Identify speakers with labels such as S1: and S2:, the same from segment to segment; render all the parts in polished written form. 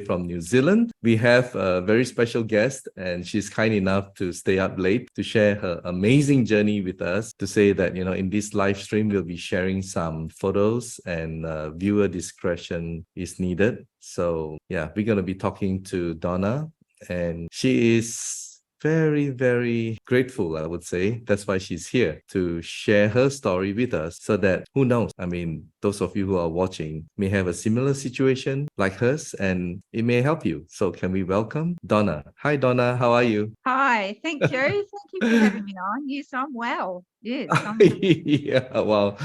S1: from New Zealand. We have a very special guest, and she's kind enough to stay up late to share her amazing journey with us, to say that, in this live stream, we'll be sharing some photos, and viewer discretion is needed. So yeah, we're going to be talking to Donna, and she is very, very grateful, I would say. That's why she's here, to share her story with us, so that, who knows, those of you who are watching may have a similar situation like hers, and it may help you. So can we welcome Donna? Hi, Donna. How are you?
S2: Hi, thank you. Thank you for having me on. Yes, I'm well. Yes.
S1: Yeah, well,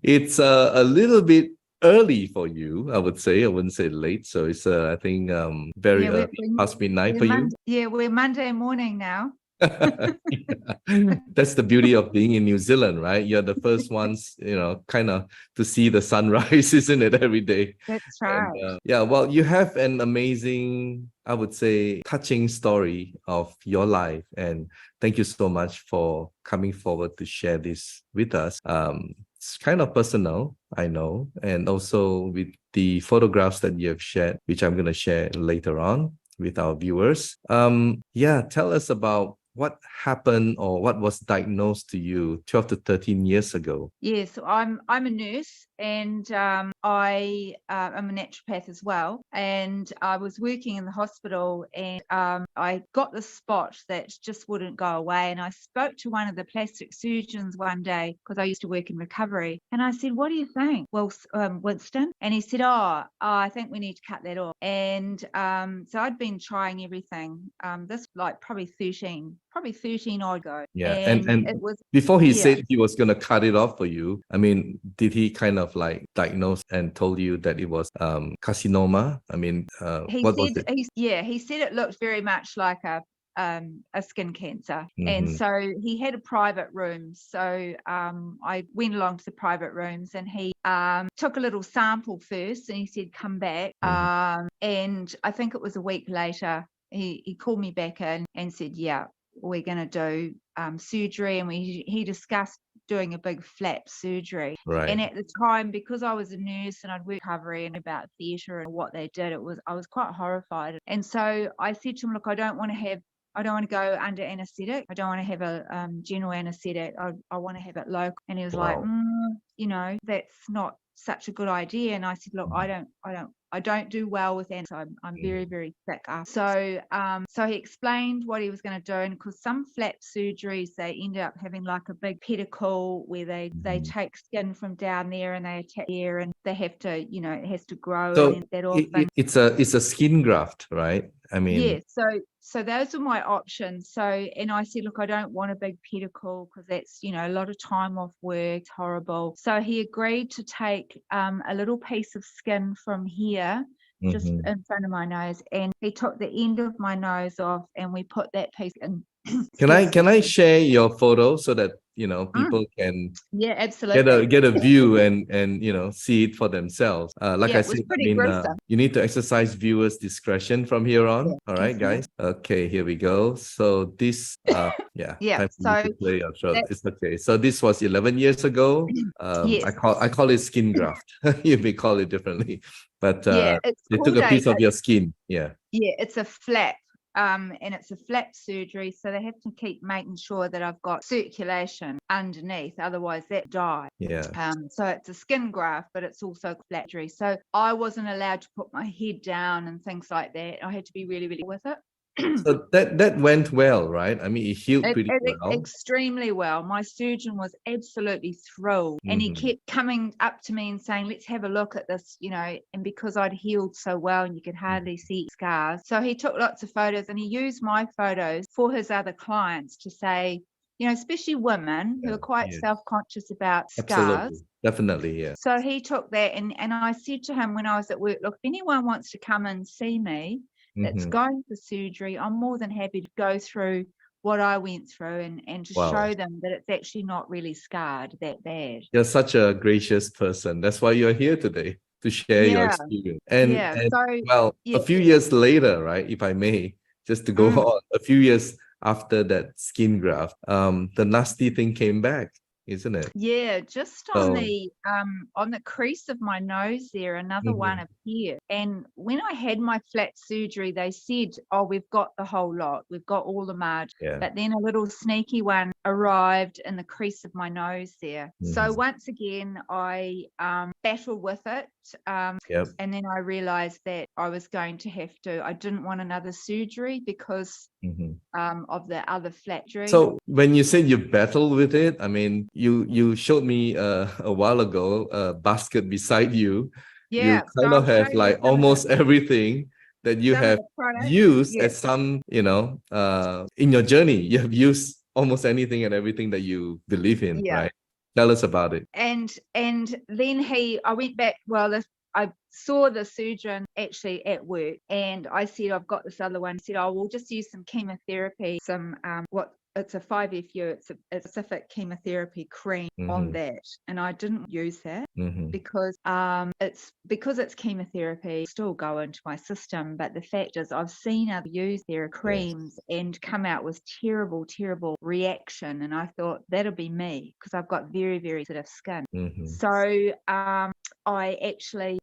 S1: it's a little bit early for you, I would say. I wouldn't say late. So it's, I think, very early, past midnight for you.
S2: Yeah, we're Monday morning now.
S1: That's the beauty of being in New Zealand, right? You're the first ones, kind of to see the sunrise, isn't it, every day?
S2: That's right.
S1: And, yeah, well, you have an amazing, I would say, touching story of your life. And thank you so much for coming forward to share this with us. It's kind of personal, I know, and also with the photographs that you have shared, which I'm going to share later on with our viewers. Tell us about what happened, or what was diagnosed to you 12 to 13 years ago.
S2: Yes, so I'm a nurse, and I'm a naturopath as well. And I was working in the hospital, and I got this spot that just wouldn't go away. And I spoke to one of the plastic surgeons one day, because I used to work in recovery. And I said, "What do you think?" "Well, Winston." And he said, I think we need to cut that off. And so I'd been trying everything. This like probably 13 odd ago.
S1: Yeah,
S2: and it was,
S1: before he said he was going to cut it off for you, did he kind of like diagnose and told you that it was carcinoma? What was it?
S2: He said it looked very much like a skin cancer. And so he had a private room. So I went along to the private rooms, and he took a little sample first, and he said, "Come back." And I think it was a week later, he called me back in and said, "Yeah, we're going to do surgery." And he discussed doing a big flap surgery.
S1: Right.
S2: And at the time, because I was a nurse and I'd worked recovery and about theatre and what they did, I was quite horrified. And so I said to him, "Look, I don't want to go under anaesthetic. I don't want to have a general anaesthetic. I want to have it local." And he was like, "That's not such a good idea." And I said, "Look, I don't do well with anaesthetic. I'm very, very sick." So he explained what he was going to do, and because some flap surgeries, they end up having like a big pedicle where they take skin from down there and they attach there, and they have to, it has to grow.
S1: So
S2: and that all thing.
S1: It's a skin graft, right?
S2: Yeah, so those are my options. So, and I said, "Look, I don't want a big pedicle, because that's, a lot of time off work. It's horrible." So he agreed to take a little piece of skin from here, just in front of my nose, and he took the end of my nose off, and we put that piece in.
S1: Can I share your photo so that people can
S2: absolutely
S1: get a view and see it for themselves? Like I said, you need to exercise viewers' discretion from here on.
S2: Yeah,
S1: all right, guys. Okay, here we go. So this time for you to play. I'm sure it's okay. So this was 11 years ago.
S2: Yes.
S1: I call it skin graft. You may call it differently, but they took a piece of your skin. Yeah,
S2: it's a flap. And it's a flap surgery, so they have to keep making sure that I've got circulation underneath, otherwise that die.
S1: Yeah.
S2: So it's a skin graft, but it's also flap surgery. So I wasn't allowed to put my head down and things like that. I had to be really, really with it.
S1: So that went well, right? It healed pretty well.
S2: Extremely well. My surgeon was absolutely thrilled, and he kept coming up to me and saying, "Let's have a look at this," and because I'd healed so well and you could hardly see scars. So he took lots of photos, and he used my photos for his other clients to say, especially women who are quite self-conscious about scars.
S1: Absolutely. Definitely, yeah.
S2: So he took that, and I said to him when I was at work, "Look, if anyone wants to come and see me that's going for surgery, I'm more than happy to go through what I went through and to show them that it's actually not really scarred that bad."
S1: You're such a gracious person. That's why you're here today, to share your experience. A few years later, right, if I may, just to go on, a few years after that skin graft, the nasty thing came back. isn't it?
S2: Yeah, just
S1: So,
S2: on the crease of my nose there, another one appeared. And when I had my flat surgery, they said, "Oh, we've got the whole lot. We've got all the margin."
S1: yeah.
S2: But then a little sneaky one arrived in the crease of my nose there. So once again, I battled with it.
S1: Yep.
S2: And then I realized that I was going to have to, I didn't want another surgery because of the other flat surgery.
S1: So when you said you battle with it, I mean, you showed me a while ago a basket beside you.
S2: Yeah,
S1: You kind
S2: so
S1: of
S2: I'll show
S1: have
S2: you
S1: like
S2: some of
S1: almost everything that you
S2: some of
S1: have
S2: the products.
S1: used
S2: Yeah.
S1: as some, in your journey. You have used almost anything and everything that you believe in,
S2: Yeah.
S1: right? Tell us about it.
S2: And then I went back. Well, I saw the surgeon actually at work, and I said, "I've got this other one." He said, "Oh, we'll just use some chemotherapy, some it's a 5FU, it's a specific chemotherapy cream on that." And I didn't use that because it's chemotherapy, still go into my system. But the fact is, I've seen others use their creams and come out with terrible reaction. And I thought that'll be me because I've got very, very sensitive skin. So I actually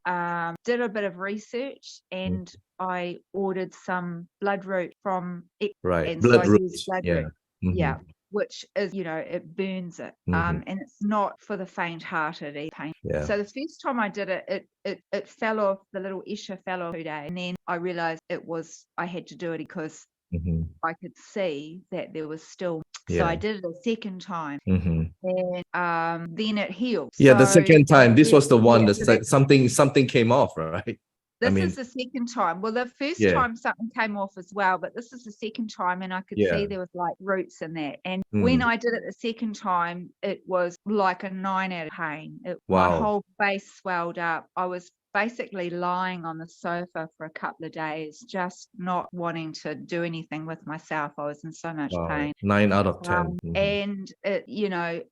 S2: did a bit of research and I ordered some bloodroot from
S1: Right.
S2: and
S1: Blood
S2: so I
S1: root.
S2: used bloodroot.
S1: Yeah.
S2: Yeah, which is, it burns it. And it's not for the faint-hearted pain.
S1: Yeah.
S2: So the first time I did it, it fell off, the little Isha fell off 2 days. And then I realized I had to do it because I could see that there was still. So I did it a second time. And then it healed.
S1: Yeah, the
S2: So
S1: second time, this was the one
S2: yeah,
S1: that something came off, right?
S2: this is the second time. Well, the first time something came off as well, but this is the second time, and I could see there was like roots in that. And when I did it the second time, it was like a 9 out of pain. My whole face swelled up. I was basically lying on the sofa for a couple of days, just not wanting to do anything with myself. I was in so much pain.
S1: 9 out of 10.
S2: And it,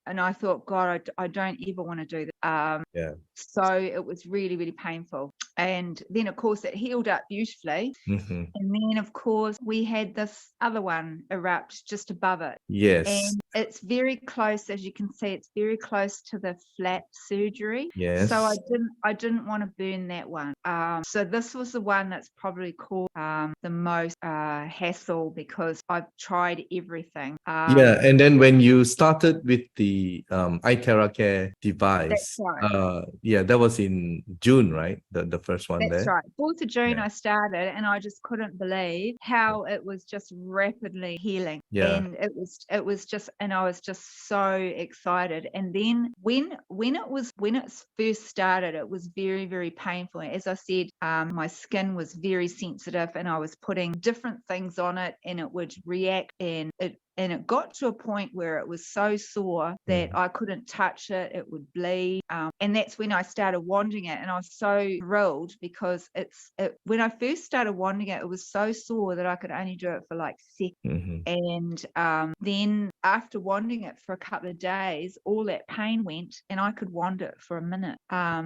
S2: and I thought, God, I don't ever want to do that. So it was really, really painful. And then, of course, it healed up beautifully. And then, of course, we had this other one erupt just above it.
S1: Yes.
S2: And it's very close, as you can see, it's very close to the flat surgery.
S1: Yes.
S2: So I didn't want to burn that one. So this was the one that's probably caused the most hassle because I've tried everything.
S1: And then when you started with the iTeraCare device,
S2: that's right.
S1: that was in June, right? The first one
S2: That's
S1: there.
S2: right. 4th of June I started, and I just couldn't believe how it was just rapidly healing.
S1: Yeah.
S2: And it was just, and I was just so excited. And then when it first started, it was very, very painful. As I said, my skin was very sensitive, and I was putting different things on it, and it would react, and it got to a point where it was so sore that I couldn't touch it. It would bleed. And that's when I started wanting it. And I was so thrilled because when I first started wanting it, it was so sore that I could only do it for like seconds. And then after wanting it for a couple of days, all that pain went and I could want it for a minute.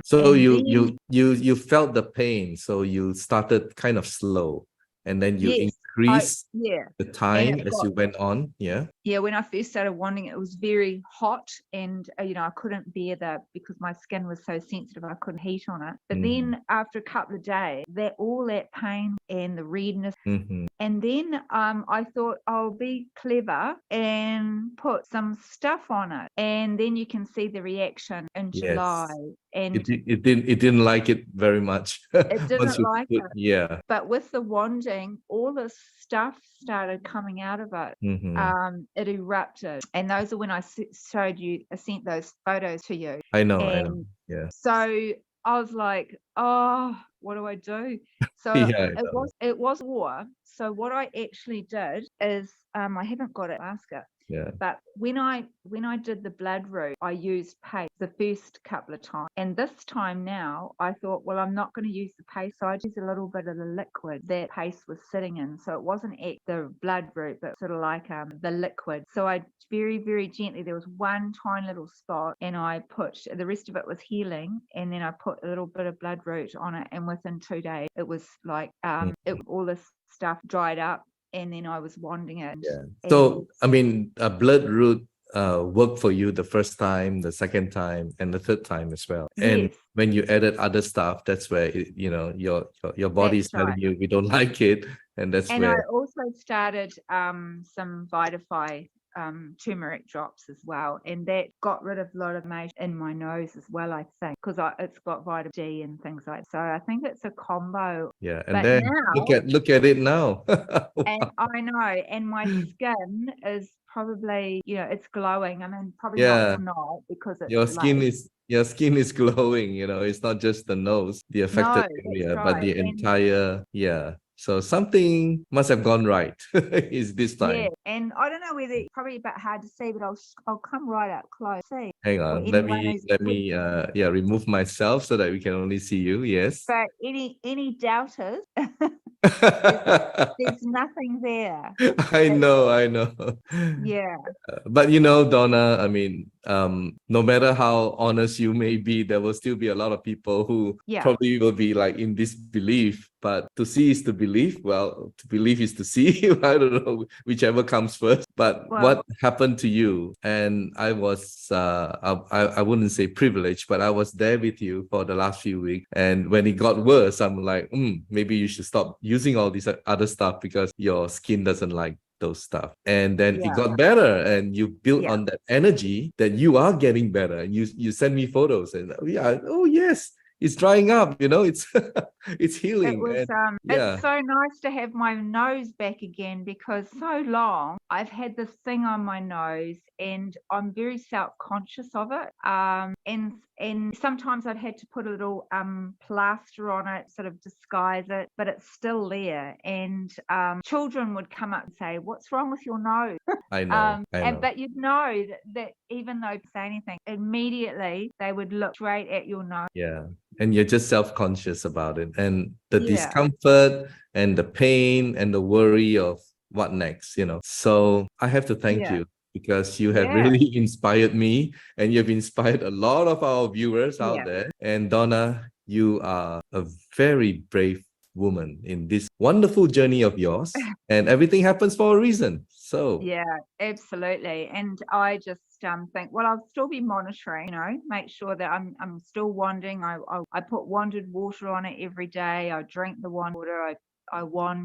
S1: So you felt the pain. So you started kind of slow. And then you increase the time as you went on.
S2: Yeah, when I first started wanting it, it was very hot, and I couldn't bear because my skin was so sensitive, I couldn't heat on it. But then after a couple of days, all that pain and the redness, and then I thought I'll be clever and put some stuff on it, and then you can see the reaction in July. And
S1: it didn't like it very much.
S2: It didn't like it.
S1: Yeah.
S2: But with the wanding, all this stuff started coming out of it. It erupted. And those are when I sent those photos to you.
S1: I know. Yeah.
S2: So I was like, oh, what do I do? So it was war. So what I actually did is I haven't got it basket.
S1: Yeah.
S2: But when I did the blood route, I used paste the first couple of times. And this time now, I thought, well, I'm not going to use the paste. So I used a little bit of the liquid that paste was sitting in. So it wasn't the blood route, but sort of like the liquid. So I very, very gently, there was one tiny little spot, and I put, the rest of it was healing. And then I put a little bit of blood route on it. And within 2 days, it was like all this stuff dried up. And then I was wanting it.
S1: Yeah. So, I mean, blood root worked for you the first time, the second time, and the third time as well. And
S2: Yes,
S1: when you added other stuff, that's where your body is
S2: that's
S1: telling
S2: right.
S1: you we don't like it, and that's
S2: And I
S1: where
S2: also started some Vitify turmeric drops as well, and that got rid of a lot of inflammation in my nose as well, I think, because it's got vitamin D and things like that. So I think it's a combo.
S1: yeah, and
S2: But
S1: then
S2: now,
S1: look at it now.
S2: and I know, and my skin is probably, it's glowing. I mean, probably not
S1: Yeah,
S2: tonight because it's
S1: your
S2: late.
S1: skin is glowing, it's not just the nose, the affected
S2: No, that's
S1: area, but
S2: right.
S1: the
S2: And
S1: entire, yeah. So something must have gone right is this
S2: yeah,
S1: time.
S2: and I don't know whether it's probably a bit hard to see, but I'll come right up close. See,
S1: Hang
S2: for
S1: on, let
S2: anyone
S1: me
S2: who's
S1: let me remove myself so that we can only see you. Yes.
S2: but any doubters, there's there's nothing there.
S1: I
S2: That's
S1: know, I know.
S2: yeah,
S1: But Donna, I mean, no matter how honest you may be, there will still be a lot of people who
S2: yeah,
S1: probably will be like in disbelief. But to see is to believe. Well, to believe is to see. I don't know, whichever comes first. But
S2: well,
S1: what happened to you? And I was, I wouldn't say privileged, but I was there with you for the last few weeks. And when it got worse, I'm like, maybe you should stop using all this other stuff because your skin doesn't like those stuff. And then it
S2: yeah,
S1: got better, and you built
S2: yeah.
S1: on that energy that you are getting better. And you send me photos, and yeah, oh yes, it's drying up, it's it's
S2: It
S1: healing.
S2: was
S1: And
S2: it's
S1: yeah,
S2: so nice to have my nose back again because so long I've had this thing on my nose and I'm very self-conscious of it. And sometimes I've had to put a little plaster on it, sort of disguise it, but it's still there. And children would come up and say, "What's wrong with your nose?"
S1: I know, I
S2: And
S1: know.
S2: but you'd know that even though you say anything, immediately they would look straight at your nose.
S1: Yeah. And you're just self-conscious about it. And the
S2: Yeah,
S1: discomfort and the pain and the worry of what next, So I have to thank
S2: yeah,
S1: you because you have
S2: yeah,
S1: really inspired me, and you've inspired a lot of our viewers out
S2: yeah.
S1: there. And Donna, you are a very brave woman in this wonderful journey of yours. And everything happens for a reason. So
S2: Yeah, absolutely. And I just think, well, I'll still be monitoring, make sure that I'm still wanding. I put wanded water on it every day. I drink the wand water. I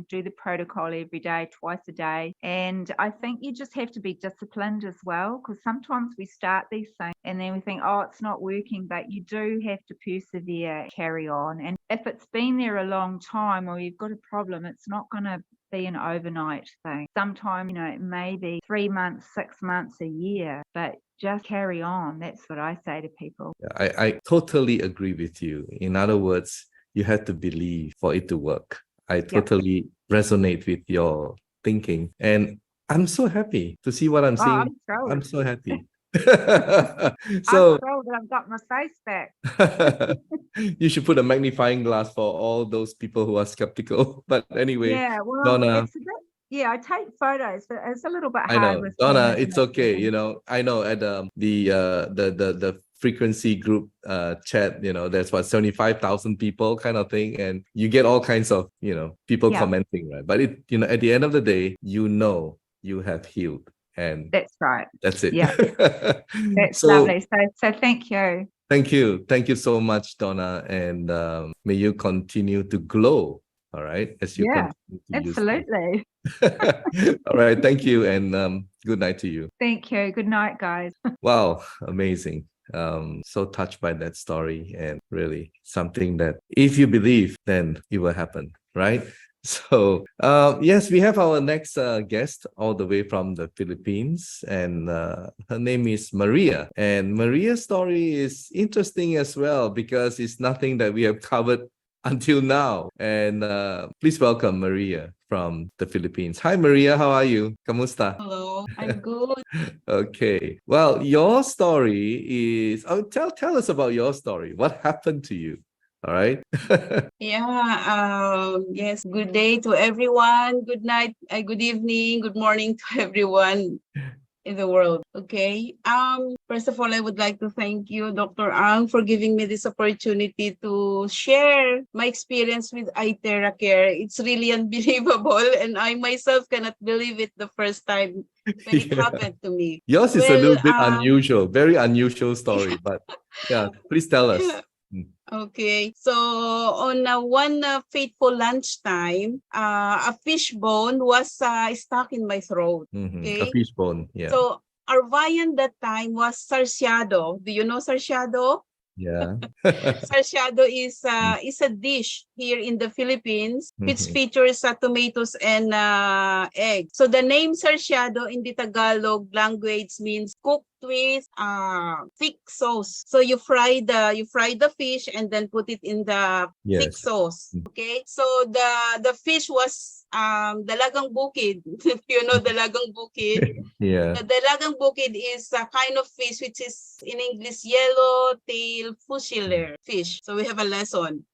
S2: do the protocol every day, twice a day. And I think you just have to be disciplined as well, because sometimes we start these things and then we think, oh, it's not working, but you do have to persevere, carry on. And if it's been there a long time or you've got a problem, it's not going to be an overnight thing. Sometimes, it may be 3 months, 6 months, a year, but just carry on. That's what I say to people.
S1: I totally agree with you. In other words, you have to believe for it to work. I
S2: Yep.
S1: totally resonate with your thinking. And I'm so happy to see what I'm
S2: Oh,
S1: seeing.
S2: I'm thrilled.
S1: I'm so happy.
S2: I'm
S1: So
S2: thrilled that I've got my face back.
S1: you should put a magnifying glass for all those people who are skeptical. But anyway,
S2: Yeah, well,
S1: Donna,
S2: it's a bit, yeah, I take photos, but it's a little bit
S1: I
S2: hard
S1: know,
S2: with me,
S1: Donna,
S2: isn't
S1: it's
S2: it?
S1: okay. I know at the frequency group chat, there's what 75,000 people kind of thing, and you get all kinds of people
S2: Yeah,
S1: commenting, right? But at the end of the day, you have healed, and
S2: that's right.
S1: that's it.
S2: Yeah, that's
S1: So
S2: lovely. So thank you.
S1: thank you so much, Donna, and may you continue to glow. All right, as you
S2: Yeah,
S1: continue to use this.
S2: absolutely.
S1: All right, thank you, and good night to you.
S2: Thank you. Good night, guys.
S1: Wow, amazing. So touched by that story, and really something that if you believe, then it will happen, right? So, yes, we have our next guest all the way from the Philippines, and her name is Maria. And Maria's story is interesting as well because it's nothing that we have covered until now. And please welcome Maria from the Philippines. Hi, Maria. How are you? Kamusta?
S3: Hello, I'm good.
S1: Okay. Well, your story is tell us about your story. What happened to you? All right.
S3: Yes, good day to everyone. Good night, good evening, good morning to everyone. in the world. Okay. First of all, I would like to thank you, Dr. Ang, for giving me this opportunity to share my experience with iTeraCare. It's really unbelievable, and I myself cannot believe it the first time when it
S1: Yeah.
S3: happened to me.
S1: Yours is a
S3: Well,
S1: little bit unusual, very unusual story, but yeah, please tell us.
S3: yeah. Okay, so on one fateful lunchtime, a fish bone was stuck in my throat.
S1: Mhm. A
S3: Okay,
S1: fish bone, yeah.
S3: so our viand that time was sarsiado. Do you know sarsiado?
S1: Yeah.
S3: Sarsiado is a dish here in the Philippines, which
S1: Mhm.
S3: features tomatoes and egg. So the name sarsiado in the Tagalog language means cooked with thick sauce. So you fry the fish and then put it in the thick
S1: Yes.
S3: sauce. Okay, so the fish was dalagang bukid. If you know dalagang bukid.
S1: Yeah.
S3: The dalagang bukid is a kind of fish which is in English yellow tail fusilier fish. So we have a lesson.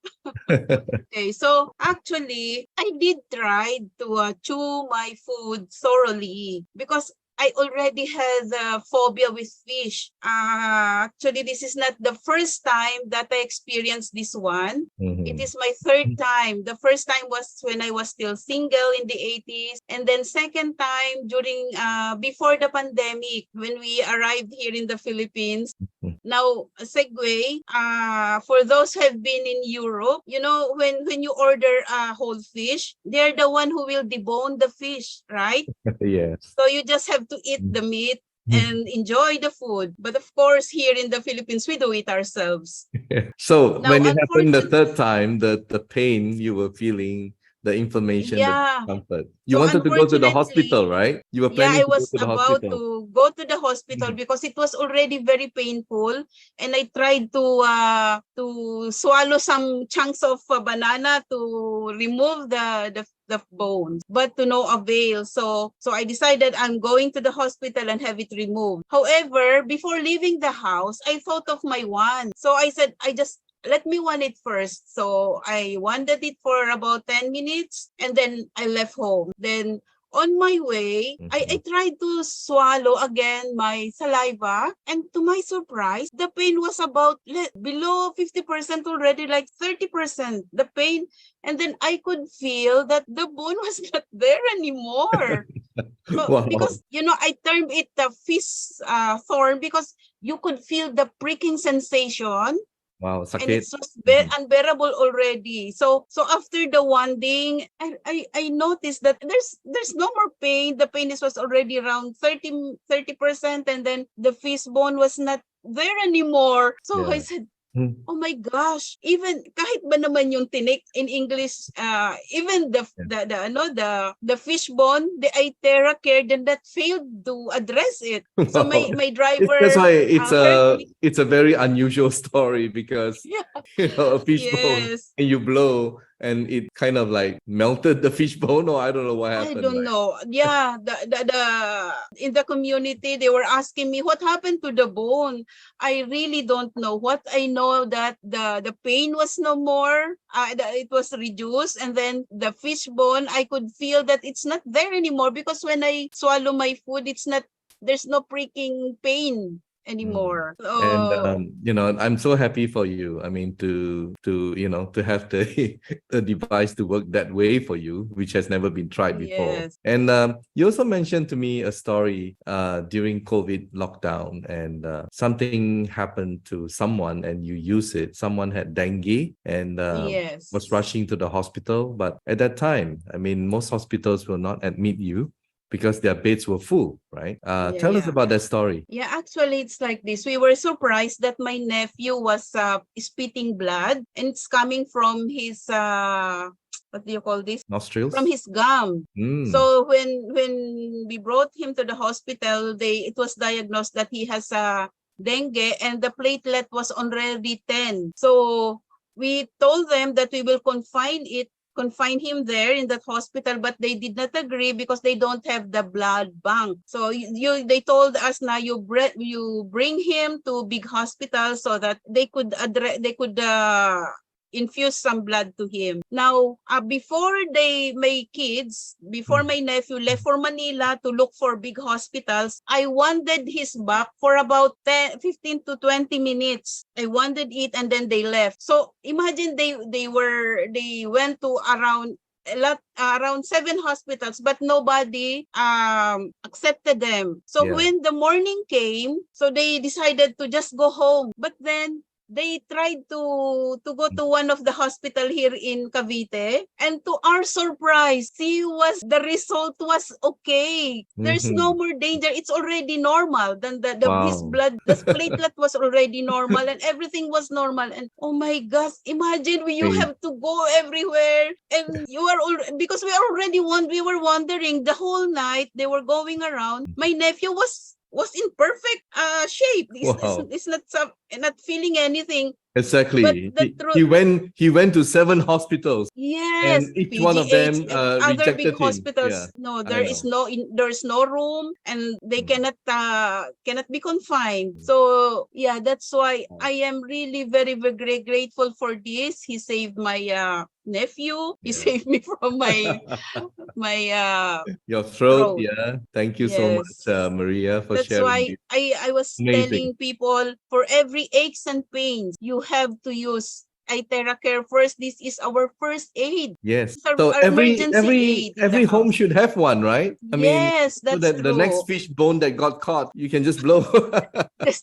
S3: Okay, so actually, I did try to chew my food thoroughly because I already had a phobia with fish. Actually, this is not the first time that I experienced this one. It
S1: Mhm.
S3: is my third time. The first time was when I was still single in the 80s. And then second time during before the pandemic when we arrived here in the Philippines. Now, a segue, for those who have been in Europe, you know, when you order a whole fish, they're the one who will debone the fish, right?
S1: Yes.
S3: So you just have to eat the meat and enjoy the food. But of course, here in the Philippines, we do it ourselves.
S1: So
S3: Now,
S1: when it happened the
S3: unfortunately,
S1: third time, the pain you were feeling, the inflammation, the
S3: yeah.
S1: discomfort, you
S3: So
S1: wanted to go to the
S3: unfortunately,
S1: hospital, right? You were
S3: yeah,
S1: planning
S3: I
S1: to go
S3: was
S1: to the
S3: about
S1: hospital.
S3: to go to the hospital because it was already very painful, and I tried to swallow some chunks of banana to remove the bones, but to no avail. So I decided I'm going to the hospital and have it removed. However, before leaving the house, I thought of my wand. So I said, let me wand it first. So I wanded it for about 10 minutes and then I left home. Then on my way, I tried to swallow again my saliva, and to my surprise, the pain was about below 50% already, like 30%, the pain. And then I could feel that the bone was not there anymore. So,
S1: Wow.
S3: because, you know, I termed it the fish thorn because you could feel the pricking sensation.
S1: Wow,
S3: And
S1: sakit.
S3: it's just unbearable already. So after the wanding, I noticed that there's no more pain. The pain was already around 30%, and then the fish bone was not there anymore. So I
S1: Yeah.
S3: said, oh my gosh, even kahit ba naman yung tinik in English, even the fish bone, the iTeraCare did not failed to address it. So
S1: Wow.
S3: my driver
S1: That's why
S3: heard me.
S1: it's a very unusual story because
S3: Yeah.
S1: you know a fish bone
S3: Yes.
S1: and you blow and it kind of like melted the fish bone, or I don't know what
S3: I
S1: happened.
S3: don't
S1: Right?
S3: know. Yeah, the in the community they were asking me what happened to the bone. I really don't know. What I know that the pain was no more. It was reduced, and then the fish bone, I could feel that it's not there anymore because when I swallow my food, there's no pricking pain anymore.
S1: And
S3: So
S1: you know, I'm so happy for you. I mean, to you know, to have the the device to work that way for you, which has never been tried before.
S3: yes.
S1: And you also mentioned to me a story during COVID lockdown, and something happened to someone, and you use it. Someone had dengue and
S3: Yes.
S1: was rushing to the hospital, but at that time, I mean, most hospitals will not admit you because their beds were full, right? Tell us
S3: Yeah.
S1: about that story.
S3: Yeah, actually, it's like this. We were surprised that my nephew was spitting blood, and it's coming from his what do you call this?
S1: Nostrils?
S3: From his gum. So when we brought him to the hospital, it was diagnosed that he has dengue, and the platelet was already 10. So we told them that we will confine him there in that hospital, but they did not agree because they don't have the blood bank. So they told us now you bring him to big hospital so that they could infuse some blood to him. Now, before my nephew left for Manila to look for big hospitals, I wanted his back for about 15 to 20 minutes. I wanted it, and then they left. So imagine they went to around 7 hospitals, but nobody accepted them. So
S1: Yeah.
S3: when the morning came, so they decided to just go home. But then they tried to go to one of the hospital here in Cavite, and to our surprise, the result was okay. There's no more danger. It's already normal. Then his
S1: Wow.
S3: blood, the platelet was already normal, and everything was normal. And oh my gosh, imagine you
S1: Hey.
S3: have to go everywhere, and because we were wondering the whole night. They were going around. My nephew was in perfect shape.
S1: Wow.
S3: It's not feeling anything.
S1: Exactly.
S3: But the
S1: He went to 7 hospitals,
S3: Yes,
S1: and each one of them
S3: PGH and other big
S1: rejected him.
S3: hospitals.
S1: Yeah,
S3: No,
S1: I know.
S3: there's no room, and they
S1: Mm.
S3: cannot be confined. So yeah, that's why
S1: Wow.
S3: I am really very, very grateful for this. He saved my nephew. He
S1: Yeah.
S3: saved me from my
S1: Your throat.
S3: throat.
S1: Yeah. Thank you so much,
S3: Yes.
S1: Maria, for
S3: That's
S1: sharing
S3: why
S1: this.
S3: I was
S1: Amazing.
S3: telling people, for every aches and pains, you have to use iTeraCare first. This is our first aid.
S1: Yes.
S3: It's our
S1: So
S3: emergency aid in the
S1: every home
S3: house.
S1: should have one, right? I mean,
S3: Yes,
S1: so
S3: that's
S1: that the next
S3: true.
S1: fish bone that got caught, you can just blow.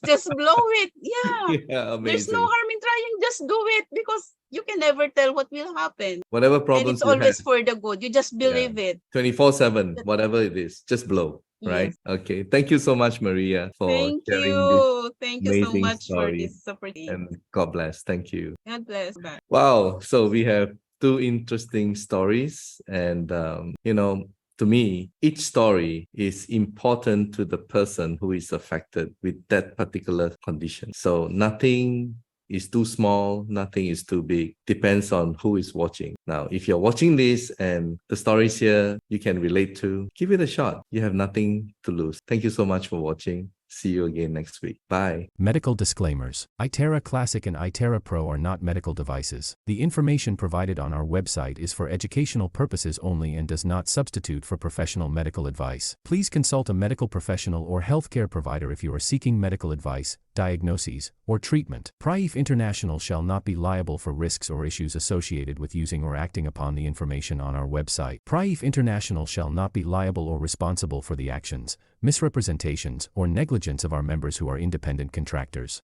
S3: Just blow it. Yeah.
S1: Yeah,
S3: There's no
S1: amazing.
S3: harm in trying. Just do it, because you can never tell what will happen.
S1: Whatever
S3: And
S1: problems
S3: it's
S1: you have,
S3: always for the good. You just believe it.
S1: 24/7,
S3: That-
S1: whatever it is, just blow, right?
S3: Yes.
S1: Okay. Thank you so much, Maria, for
S3: Thank
S1: sharing this
S3: you. Thank you so
S1: amazing
S3: much for
S1: story.
S3: this opportunity.
S1: And God bless. Thank you.
S3: God bless. Bye.
S1: Wow. So we have 2 interesting stories. And, to me, each story is important to the person who is affected with that particular condition. So nothing is too small, nothing is too big. Depends on who is watching. Now, if you're watching this and the stories here you can relate to, give it a shot. You have nothing to lose. Thank you so much for watching. See you again next week. Bye.
S4: Medical disclaimers. iTera Classic and iTera Pro are not medical devices. The information provided on our website is for educational purposes only and does not substitute for professional medical advice. Please consult a medical professional or healthcare provider if you are seeking medical advice, diagnoses, or treatment. Prife International shall not be liable for risks or issues associated with using or acting upon the information on our website. Prife International shall not be liable or responsible for the actions, misrepresentations, or negligence of our members who are independent contractors.